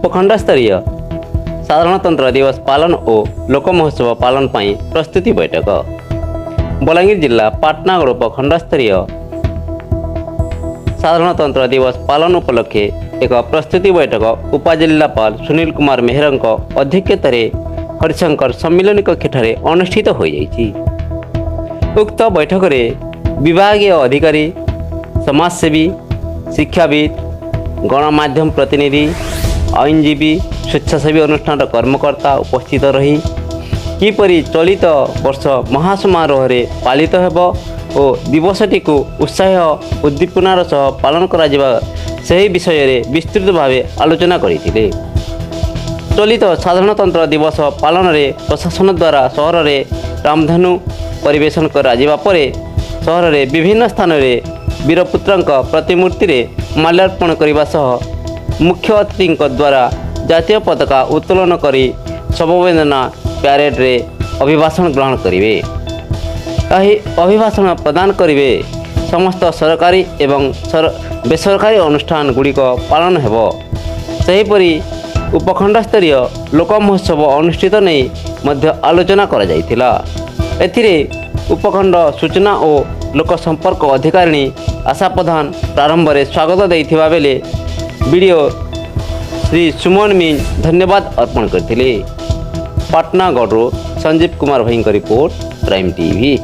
उपखंड स्तरीय साधारणतंत्र दिवस पालन और लोक महोत्सव पालन पर प्रस्तुति बैठक। बलांगीर जिला पाटनागड़ उपखंड स्तरीय साधारणतंत्र दिवस पालन उपलक्षे एक प्रस्तुति बैठक उपजिल्लापाल सुनील कुमार मेहर अध्यक्षतार हरिशंकर सम्मिलन कक्ष अनुष्ठित हो जाइछि। उक्त बैठक में विभागीय अधिकारी, समाजसेवी, शिक्षाविद, गणमाध्यम प्रतिनिधि, आईनजीवी, स्वेच्छासेवी अनुष्ठान कर्मकर्ता उपस्थित रही किपरि चलित वर्ष महासमारोह पालित हेब और दिवसटी को उत्साह उद्दीपनार सह पालन करा सही विषय विस्तृत भाव आलोचना करथिले। चलित साधारणतंत्र दिवस पालन में प्रशासन द्वारा सहर में रामधेनु परिवेशन करा परे सहर में विभिन्न स्थान में वीरपुत्र प्रतिमूर्ति में माल्यार्पण करने सह मुख्य अतिथि द्वारा जातीय पताका उत्तोलन करी शोभायात्रा प्यारेड रे अभिभाषण ग्रहण करेंगे। अभिभाषण प्रदान करेंगे समस्त सरकारी एवं बेसरकारी अनुष्ठान गुड़िक पालन हेब। सेहीपरि उपखंड स्तरीय लोक महोत्सव अनुष्ठित नहीं मध्य आलोचना करा जायतिला। एथिरे उपखंड सूचना और लोक संपर्क अधिकारिणी आशा प्रधान प्रारंभ में स्वागत देइथिबा बेले वीडियो श्री सुमन मीन धन्यवाद अर्पण करथिले। पाटनागढ़ संजीव कुमार भाई रिपोर्ट प्राइम टीवी।